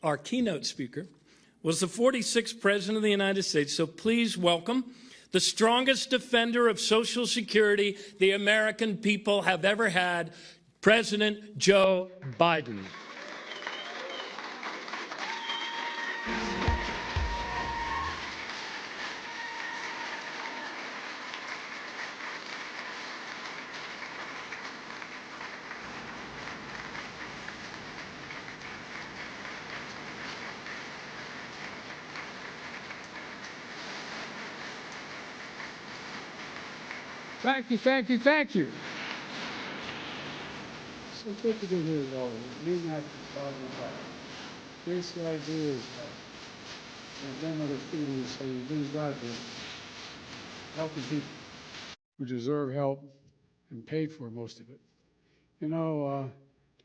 our keynote speaker, was the 46th President of the United States. So please welcome the strongest defender of Social Security the American people have ever had, President Joe Biden. Thank you, thank you, thank you. So good to be here, though. Me not talking about. ACRD is then other feelings say you've been about helping people who deserve help and paid for most of it. You know,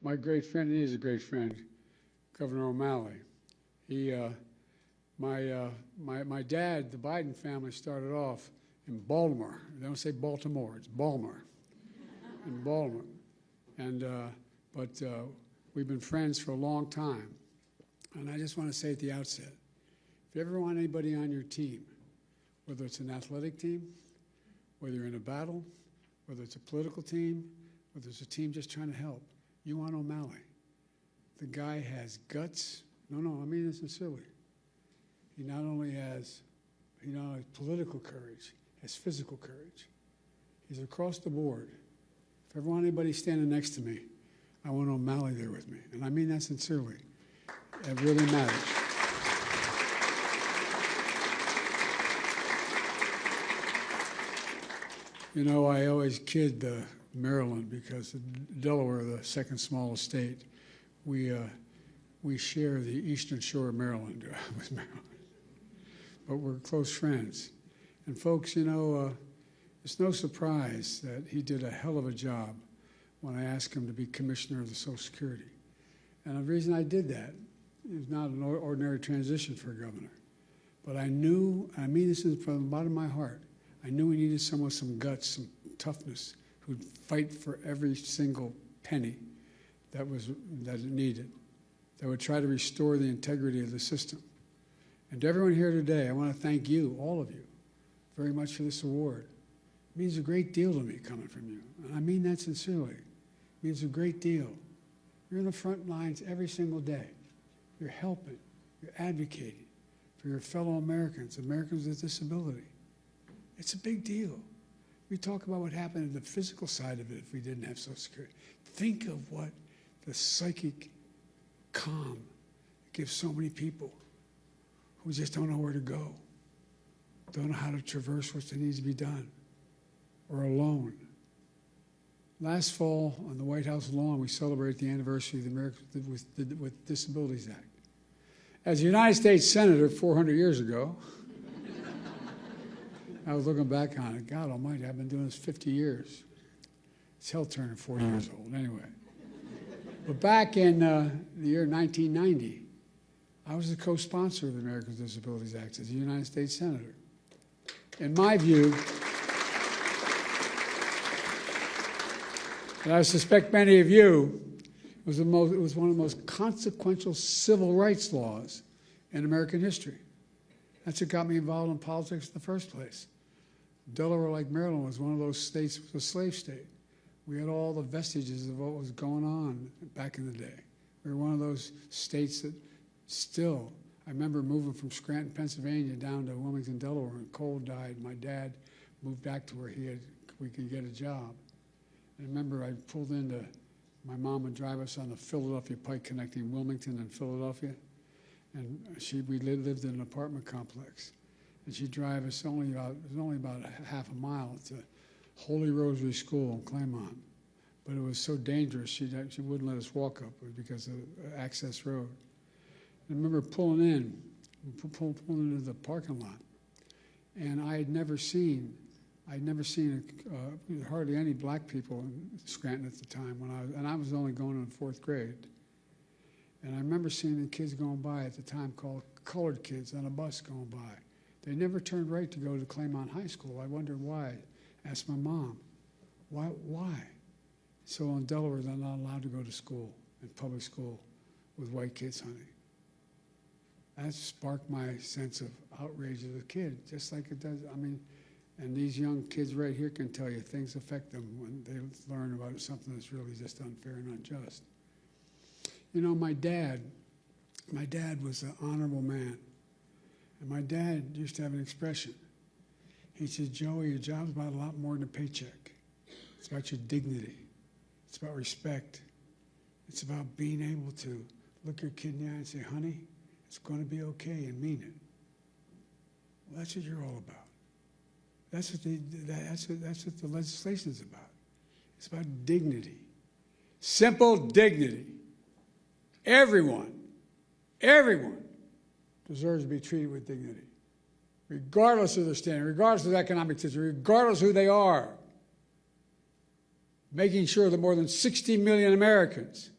my great friend, he is a great friend, Governor O'Malley. He, my dad, the Biden family started off in Baltimore. They don't say Baltimore, it's Baltimore, in Baltimore. And, but we've been friends for a long time. And I just want to say at the outset, if you ever want anybody on your team, whether it's an athletic team, whether you're in a battle, whether it's a political team, whether it's a team just trying to help, you want O'Malley. The guy has guts. No, I mean it sincerely. He not only has political courage, has physical courage. He's across the board. If I ever want anybody standing next to me, I want O'Malley there with me. And I mean that sincerely. It really matters. You know, I always kid Maryland because Delaware, the second smallest state, we share the eastern shore of Maryland with Maryland. But we're close friends. And folks, you know, it's no surprise that he did a hell of a job when I asked him to be commissioner of the Social Security. And the reason I did that is not an ordinary transition for a governor. But I knew, I mean this from the bottom of my heart, I knew we needed someone with some guts, some toughness, who'd fight for every single penny that it needed, that would try to restore the integrity of the system. And to everyone here today, I want to thank you, all of you, very much for this award. It means a great deal to me coming from you. And I mean that sincerely. It means a great deal. You're in the front lines every single day. You're helping, you're advocating for your fellow Americans, Americans with disability. It's a big deal. We talk about what happened in the physical side of it if we didn't have Social Security. Think of what the psychic calm gives so many people who just don't know where to go, don't know how to traverse what needs to be done, or alone. Last fall, on the White House lawn, we celebrated the anniversary of the Americans with Disabilities Act. As a United States Senator 400 years ago, I was looking back on it. God almighty, I've been doing this 50 years. It's hell turning 40 years old, anyway. But back in the year 1990, I was the co-sponsor of the Americans with Disabilities Act as a United States Senator. In my view, and I suspect many of you, it was one of the most consequential civil rights laws in American history. That's what got me involved in politics in the first place. Delaware, like Maryland, was one of those states, it was a slave state. We had all the vestiges of what was going on back in the day. We were one of those states that still, I remember moving from Scranton, Pennsylvania down to Wilmington, Delaware, and Cole died. My dad moved back to where we could get a job. And I remember I pulled into, my mom would drive us on the Philadelphia Pike connecting Wilmington and Philadelphia. And we lived in an apartment complex. And she'd drive us it was only about half a mile to Holy Rosary School in Claymont. But it was so dangerous, she wouldn't let us walk up because of access road. I remember pulling into the parking lot, and I had never seen hardly any black people in Scranton at the time and I was only going in 4th grade. And I remember seeing the kids going by at the time called colored kids on a bus going by. They never turned right to go to Claymont High School. I wondered why. Asked my mom, why? So in Delaware, they're not allowed to go to school, in public school, with white kids hunting. That sparked my sense of outrage as a kid, just like it does. I mean, and these young kids right here can tell you things affect them when they learn about something that's really just unfair and unjust. You know, my dad was an honorable man. And my dad used to have an expression. He said, Joey, your job's about a lot more than a paycheck. It's about your dignity. It's about respect. It's about being able to look your kid in the eye and say, honey, it's going to be okay, and mean it. Well, that's what you're all about. That's what the legislation is about. It's about dignity. Simple dignity. Everyone deserves to be treated with dignity, regardless of their standing, regardless of their economic situation, regardless of who they are. Making sure that more than 60 million Americans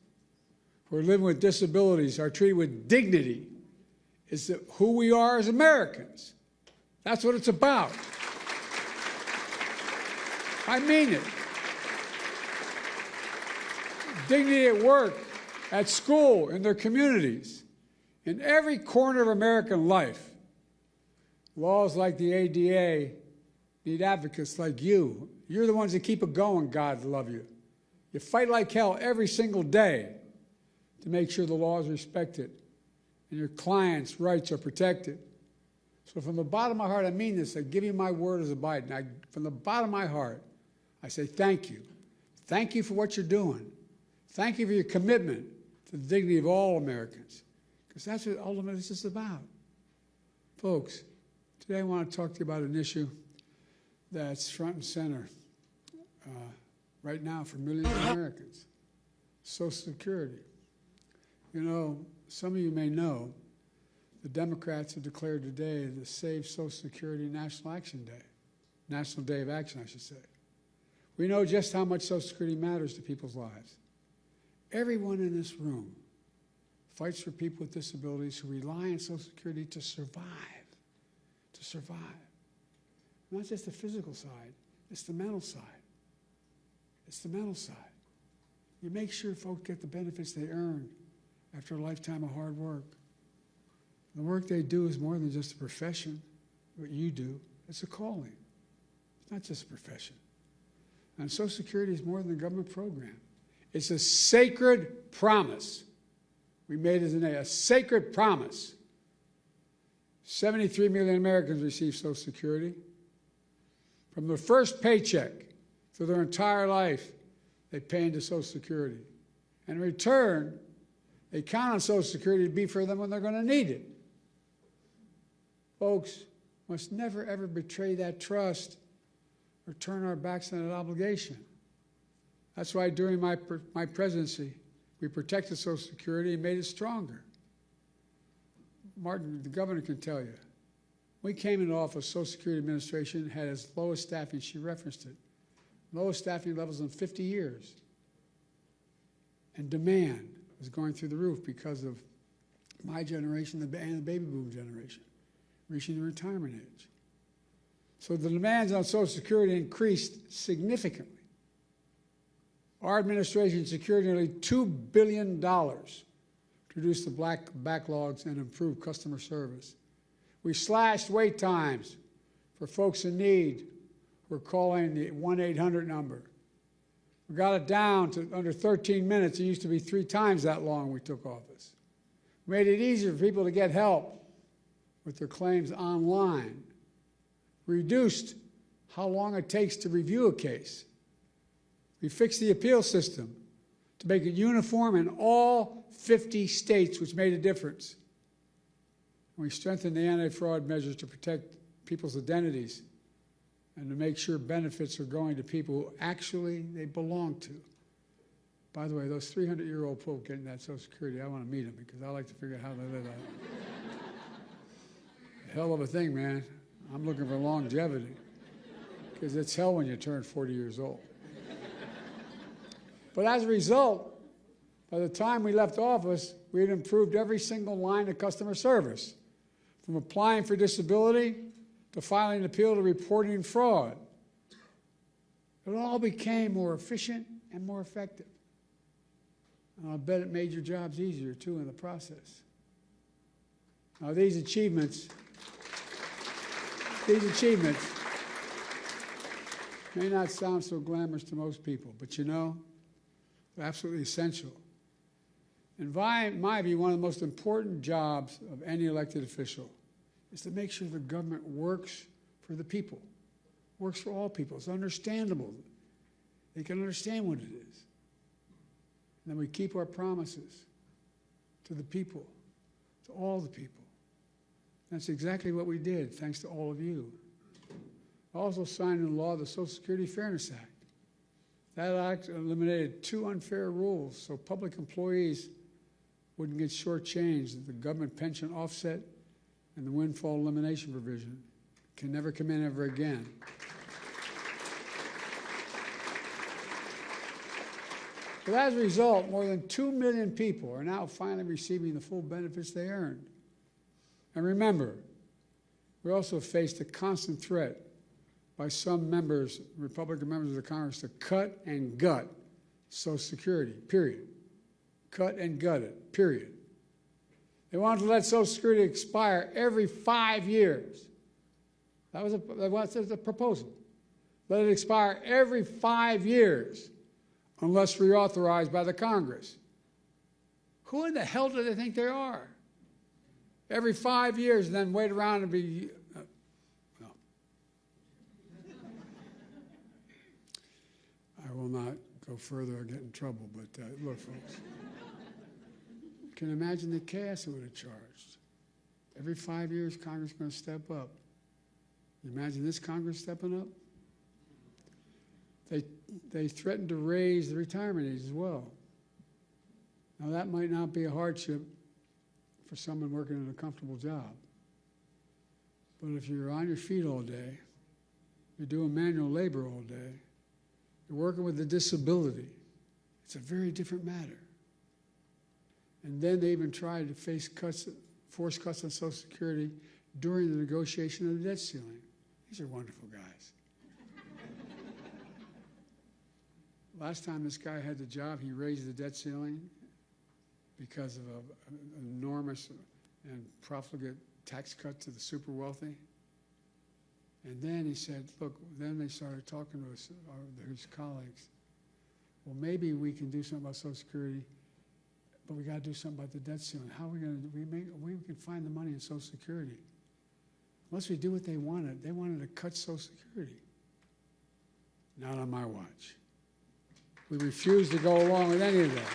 who are living with disabilities are treated with dignity is who we are as Americans. That's what it's about. I mean it. Dignity at work, at school, in their communities. In every corner of American life, laws like the ADA need advocates like you. You're the ones that keep it going, God love you. You fight like hell every single day to make sure the law is respected and your clients' rights are protected. So from the bottom of my heart, I mean this. I give you my word as a Biden. From the bottom of my heart, I say thank you. Thank you for what you're doing. Thank you for your commitment to the dignity of all Americans. Because that's what ultimately this is about. Folks, today I want to talk to you about an issue that's front and center right now for millions of Americans, Social Security. You know, some of you may know the Democrats have declared today the Save Social Security National Action Day, National Day of Action, I should say. We know just how much Social Security matters to people's lives. Everyone in this room fights for people with disabilities who rely on Social Security to survive. To survive. Not just the physical side, it's the mental side. It's the mental side. You make sure folks get the benefits they earn after a lifetime of hard work. The work they do is more than just a profession, what you do. It's a calling. It's not just a profession. And Social Security is more than a government program. It's a sacred promise. We made it a sacred promise. 73 million Americans receive Social Security. From their first paycheck through their entire life, they pay into Social Security. And in return, they count on Social Security to be for them when they're going to need it. Folks, must never, ever betray that trust or turn our backs on that obligation. That's why during my presidency, we protected Social Security and made it stronger. Martin, the governor, can tell you. We came into office, Social Security Administration had its lowest staffing, she referenced it, lowest staffing levels in 50 years. And demand was going through the roof because of my generation and the baby boom generation, reaching the retirement age. So the demands on Social Security increased significantly. Our administration secured nearly $2 billion to reduce the backlogs and improve customer service. We slashed wait times for folks in need who are calling the 1-800 number. We got it down to under 13 minutes. It used to be 3 times that long when we took office. We made it easier for people to get help with their claims online. Reduced how long it takes to review a case. We fixed the appeal system to make it uniform in all 50 states, which made a difference. We strengthened the anti-fraud measures to protect people's identities and to make sure benefits are going to people who actually they belong to. By the way, those 300-year-old people getting that Social Security, I want to meet them because I like to figure out how they live out. Hell of a thing, man. I'm looking for longevity because it's hell when you turn 40 years old. But as a result, by the time we left office, we had improved every single line of customer service, from applying for disability to filing an appeal to reporting fraud. It all became more efficient and more effective. And I'll bet it made your jobs easier, too, in the process. Now, these achievements may not sound so glamorous to most people, but you know, they're absolutely essential. In my view, one of the most important jobs of any elected official is to make sure the government works for the people, works for all people. It's understandable. They can understand what it is. And then we keep our promises to the people, to all the people. That's exactly what we did, thanks to all of you. I also signed into law the Social Security Fairness Act. That act eliminated 2 unfair rules so public employees wouldn't get shortchanged. The government pension offset and the windfall elimination provision can never come in ever again. But as a result, more than 2 million people are now finally receiving the full benefits they earned. And remember, we also faced a constant threat by some members, Republican members of the Congress, to cut and gut Social Security, period. Cut and gut it, period. They wanted to let Social Security expire every 5 years. That was the proposal. Let it expire every 5 years unless reauthorized by the Congress. Who in the hell do they think they are? Every 5 years and then wait around and be, no. I will not go further or get in trouble, but look, folks. You can imagine the chaos it would have charged. Every 5 years, Congress is going to step up. You imagine this Congress stepping up? They threatened to raise the retirement age as well. Now, that might not be a hardship for someone working in a comfortable job. But if you're on your feet all day, you're doing manual labor all day, you're working with a disability, it's a very different matter. And then they even tried to face cuts, force cuts on Social Security during the negotiation of the debt ceiling. These are wonderful guys. Last time this guy had the job, he raised the debt ceiling because of an enormous and profligate tax cut to the super wealthy. And then he said, look, then they started talking to his colleagues. Well, maybe we can do something about Social Security, but we got to do something about the debt ceiling. How are we going to we can find the money in Social Security? Unless we do what they wanted. They wanted to cut Social Security. Not on my watch. We refused to go along with any of that.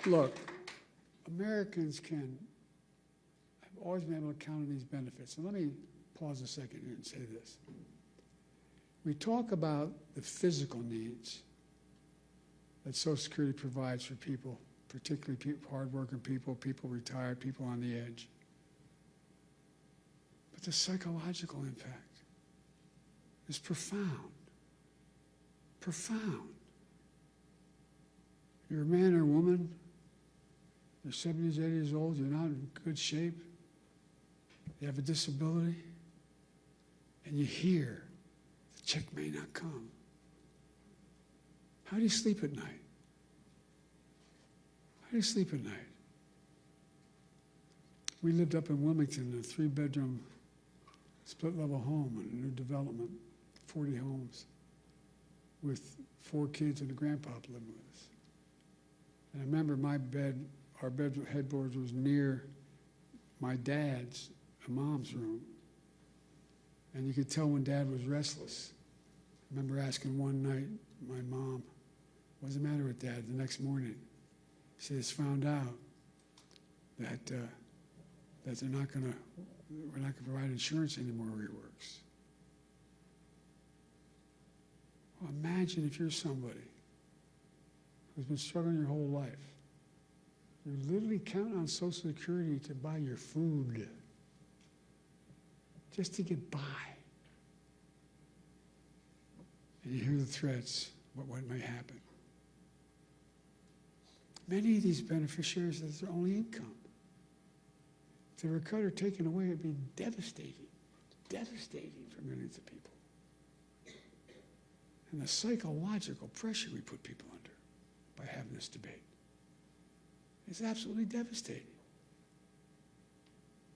Look, Americans have always been able to count on these benefits. And let me pause a second here and say this. We talk about the physical needs that Social Security provides for people, particularly hardworking people, people retired, people on the edge. But the psychological impact is profound. Profound. You're a man or a woman, you're 70s, 80 years old, you're not in good shape, you have a disability, and you hear the check may not come. How do you sleep at night? How do you sleep at night? We lived up in Wilmington in a 3-bedroom split-level home in a new development, 40 homes, with 4 kids and a grandpa living with us. And I remember our headboard was near my dad's and mom's room. And you could tell when Dad was restless. I remember asking one night my mom, what's the matter with Dad? The next morning, she just found out that we're not going to provide insurance anymore where he works. Well, imagine if you're somebody who's been struggling your whole life. You're literally counting on Social Security to buy your food, just to get by. And you hear the threats, what may happen. Many of these beneficiaries, that's their only income. If they were cut or taken away, it'd be devastating for millions of people. and the psychological pressure we put people under by having this debate is absolutely devastating.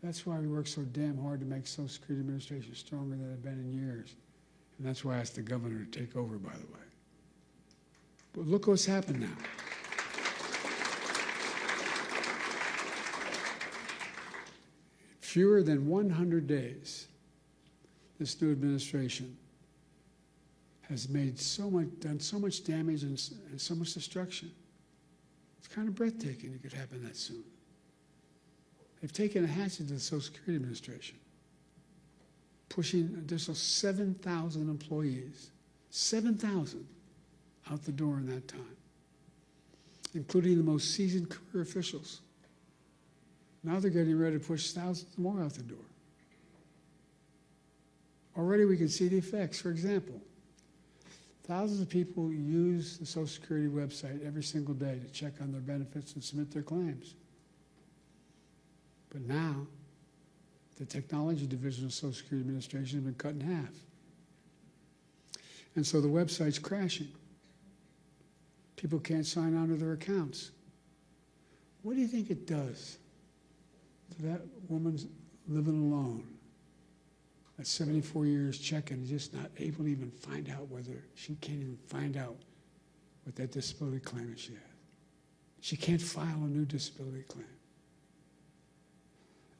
That's why we work so damn hard to make Social Security Administration stronger than it's been in years. And that's why I asked the governor to take over, by the way. But look what's happened now. Fewer than 100 days, this new administration has made done so much damage and so much destruction. It's kind of breathtaking it could happen that soon. They've taken a hatchet to the Social Security Administration, pushing an additional 7,000 employees, 7,000 out the door in that time, including the most seasoned career officials. Now they're getting ready to push thousands more out the door. Already we can see the effects. For example, thousands of people use the Social Security website every single day to check on their benefits and submit their claims. But now, the technology division of Social Security Administration has been cut in half. And so the website's crashing. People can't sign on to their accounts. What do you think it does to that woman's living alone at 74 years checking, just not able to even find out whether she can't even find out what that disability claim is she has. She can't file a new disability claim.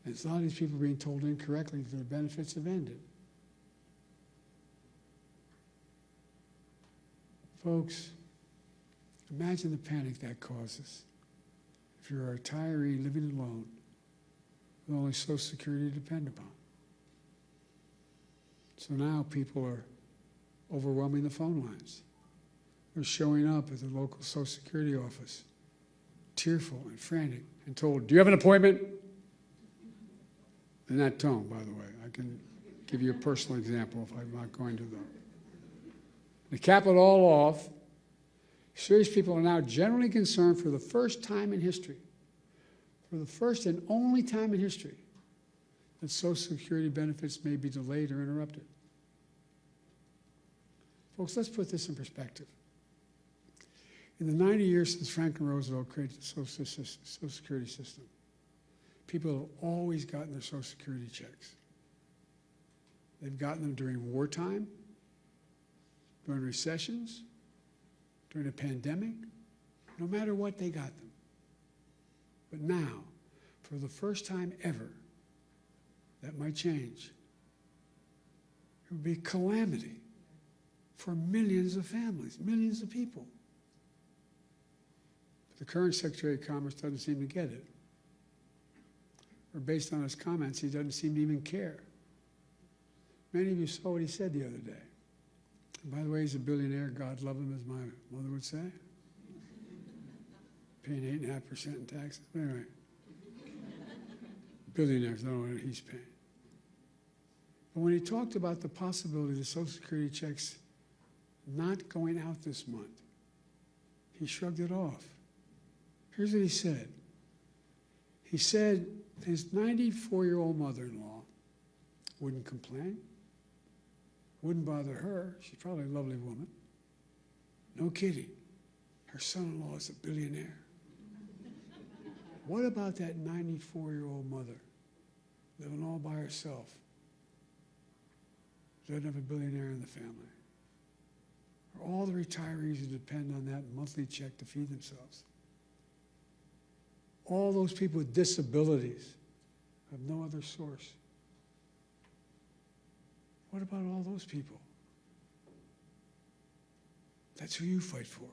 And a lot of these people are being told incorrectly that their benefits have ended. Folks, imagine the panic that causes if you're a retiree living alone with only Social Security to depend upon. So now people are overwhelming the phone lines. They're showing up at the local Social Security office, tearful and frantic, and told, "Do you have an appointment?" In that tone, by the way. I can give you a personal example if I'm not going to, though. To cap it all off, serious people are now generally concerned for the first time in history, for the first and only time in history, that Social Security benefits may be delayed or interrupted. Folks, let's put this in perspective. In the 90 years since Franklin Roosevelt created the Social Security system, people have always gotten their Social Security checks. They've gotten them during wartime, during recessions, during a pandemic. No matter what, they got them. But now, for the first time ever, that might change. It would be calamity for millions of families, millions of people. But the current Secretary of Commerce doesn't seem to get it. Or based on his comments, he doesn't seem to even care. Many of you saw what he said the other day. And by the way, he's a billionaire, God love him, as my mother would say. Paying 8.5% in taxes. Anyway, billionaires, I don't know what he's paying. But when he talked about the possibility of the Social Security checks not going out this month, he shrugged it off. Here's what he said. He said his 94-year-old mother-in-law wouldn't complain, wouldn't bother her. She's probably a lovely woman. No kidding. Her son-in-law is a billionaire. What about that 94-year-old mother living all by herself? Doesn't have a billionaire in the family. Or all the retirees who depend on that monthly check to feed themselves. All those people with disabilities have no other source. What about all those people? That's who you fight for.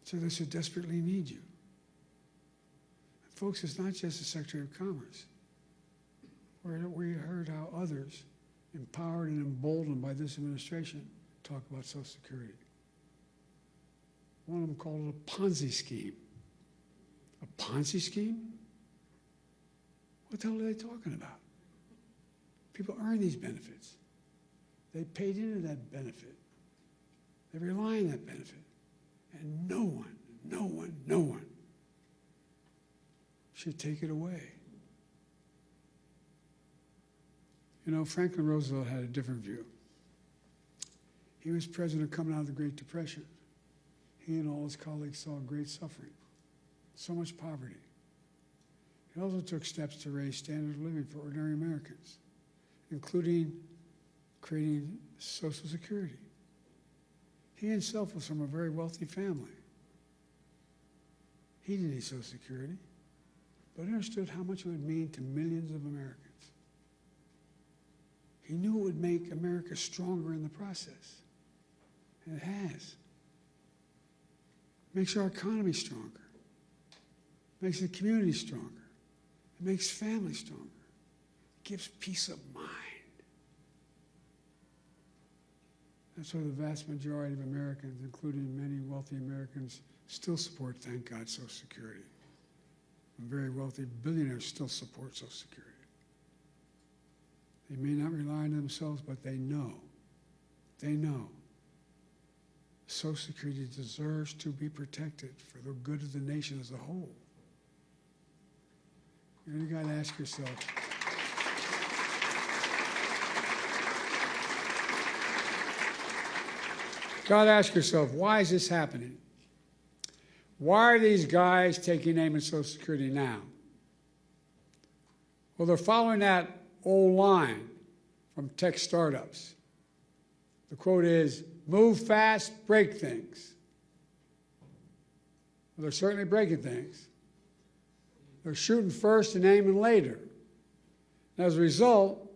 So those who desperately need you. And folks, it's not just the Secretary of Commerce. We heard how others, empowered and emboldened by this administration, talk about Social Security. One of them called it a Ponzi scheme. A Ponzi scheme? What the hell are they talking about? People earn these benefits. They paid into that benefit. They rely on that benefit. And no one should take it away. You know, Franklin Roosevelt had a different view. He was president coming out of the Great Depression. He and all his colleagues saw great suffering, so much poverty. He also took steps to raise standard of living for ordinary Americans, including creating Social Security. He himself was from a very wealthy family. He didn't need Social Security, but understood how much it would mean to millions of Americans. He knew it would make America stronger in the process, and it has. It makes our economy stronger. It makes the community stronger. It makes families stronger. It gives peace of mind. That's why the vast majority of Americans, including many wealthy Americans, still support, thank God, Social Security. And very wealthy billionaires still support Social Security. They may not rely on themselves, but they know Social Security deserves to be protected for the good of the nation as a whole. You got to ask yourself, why is this happening? Why are these guys taking aim at Social Security now? Well, they're following that old line from tech startups. The quote is, move fast, break things. Well, they're certainly breaking things. They're shooting first and aiming later. And as a result,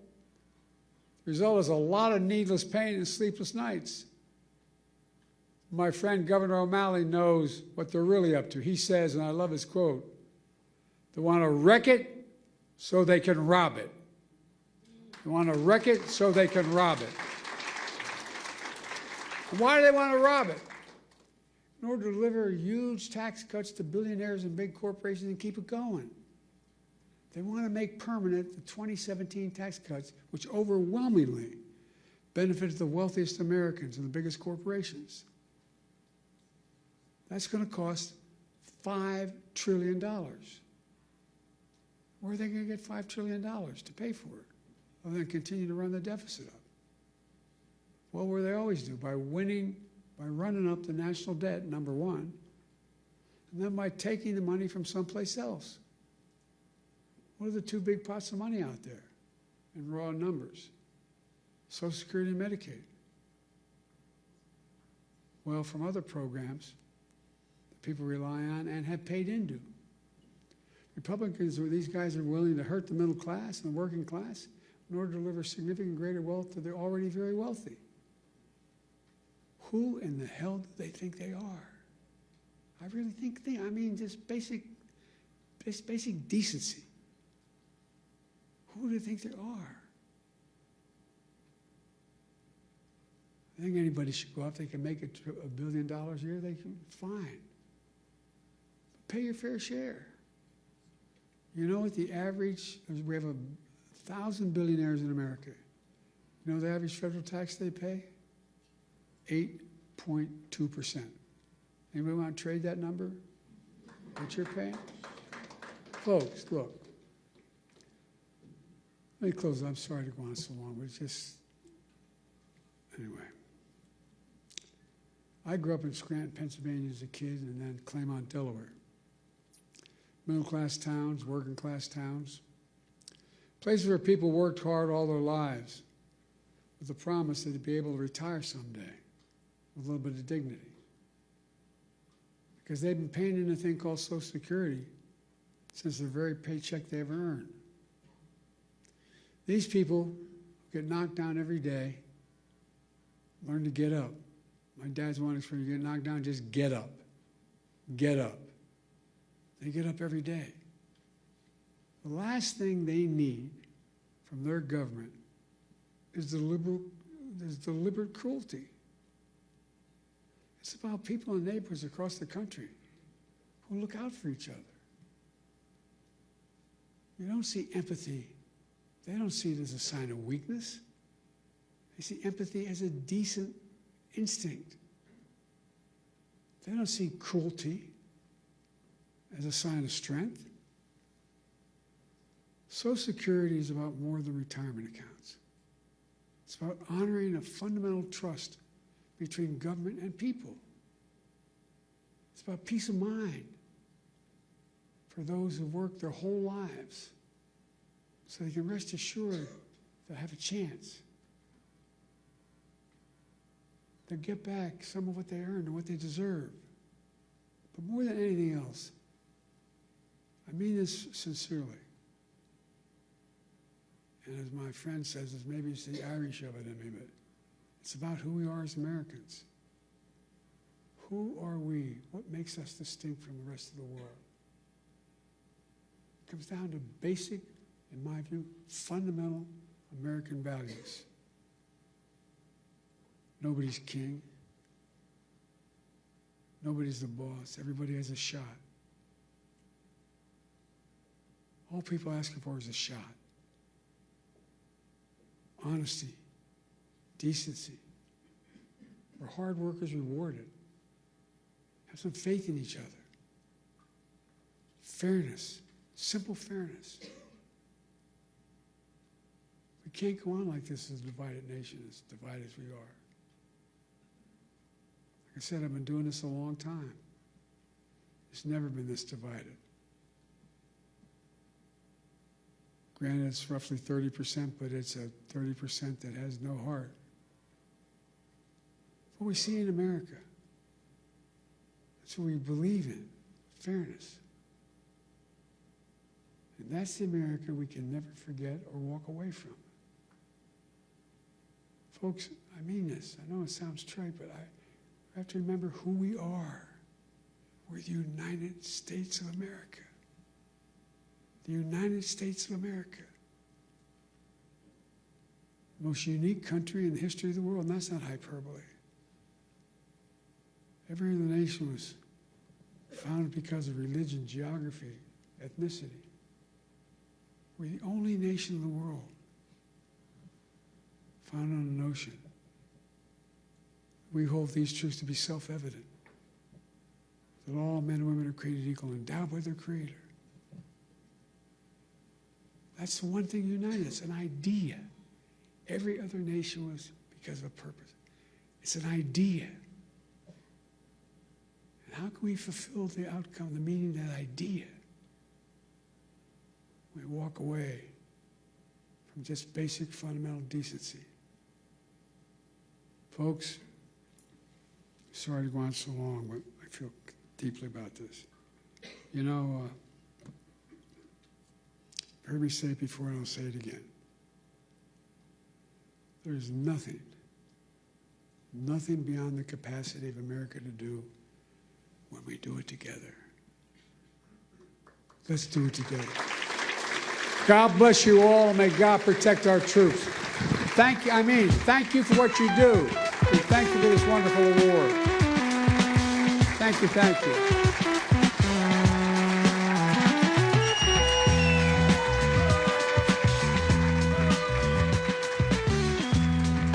the result is a lot of needless pain and sleepless nights. My friend Governor O'Malley knows what they're really up to. He says, and I love his quote, they want to wreck it so they can rob it. They want to wreck it so they can rob it. And why do they want to rob it? In order to deliver huge tax cuts to billionaires and big corporations and keep it going. They want to make permanent the 2017 tax cuts, which overwhelmingly benefited the wealthiest Americans and the biggest corporations. That's going to cost $5 trillion. Where are they going to get $5 trillion to pay for it? Other than continue to run the deficit up. Well, what do they always do? By running up the national debt, number one, and then by taking the money from someplace else. What are the two big pots of money out there in raw numbers? Social Security and Medicaid. Well, from other programs that people rely on and have paid into. Republicans, these guys are willing to hurt the middle class and the working class in order to deliver significant greater wealth to the already very wealthy. Who in the hell do they think they are? I really think just basic decency. Who do they think they are? I think anybody should go out. They can make $1 billion a year. They can, fine. But pay your fair share. You know what the average? We have 1,000 billionaires in America. You know the average federal tax they pay? 8.2%. Anybody want to trade that number? What you're paying? Folks, look. Let me close. I'm sorry to go on so long, but it's just, anyway. I grew up in Scranton, Pennsylvania as a kid, and then Claymont, Delaware. Middle-class towns, working-class towns. Places where people worked hard all their lives with the promise that they'd be able to retire someday with a little bit of dignity. Because they've been paying in a thing called Social Security since the very paycheck they ever earned. These people get knocked down every day, learn to get up. My dad's one expression, you get knocked down, just get up. Get up. They get up every day. The last thing they need from their government is deliberate cruelty. It's about people and neighbors across the country who look out for each other. You don't see empathy. They don't see it as a sign of weakness. They see empathy as a decent instinct. They don't see cruelty as a sign of strength. Social Security is about more than retirement accounts. It's about honoring a fundamental trust between government and people. It's about peace of mind for those who work their whole lives so they can rest assured they'll have a chance. They'll get back some of what they earned and what they deserve. But more than anything else, I mean this sincerely. And as my friend says, maybe it's the Irish of it in me, but it's about who we are as Americans. Who are we? What makes us distinct from the rest of the world? It comes down to basic, in my view, fundamental American values. Nobody's king. Nobody's the boss. Everybody has a shot. All people are asking for is a shot. Honesty, decency. Where hard work is rewarded. Have some faith in each other. Fairness, simple fairness. We can't go on like this as a divided nation, as divided as we are. Like I said, I've been doing this a long time. It's never been this divided. Granted, it's roughly 30%, but it's a 30% that has no heart. What we see in America, that's what we believe in, fairness. And that's the America we can never forget or walk away from. Folks, I mean this. I know it sounds trite, but I have to remember who we are. We're the United States of America. The United States of America. The most unique country in the history of the world, and that's not hyperbole. Every other nation was founded because of religion, geography, ethnicity. We're the only nation in the world founded on an ocean. We hold these truths to be self-evident, that all men and women are created equal, endowed by their Creator. That's the one thing united us, an idea. Every other nation was because of a purpose. It's an idea. And how can we fulfill the outcome, the meaning of that idea? We walk away from just basic fundamental decency. Folks, sorry to go on so long, but I feel deeply about this. You know, you've heard me say it before, and I'll say it again. There's nothing beyond the capacity of America to do when we do it together. Let's do it together. God bless you all, and may God protect our troops. Thank you for what you do. And thank you for this wonderful award. Thank you.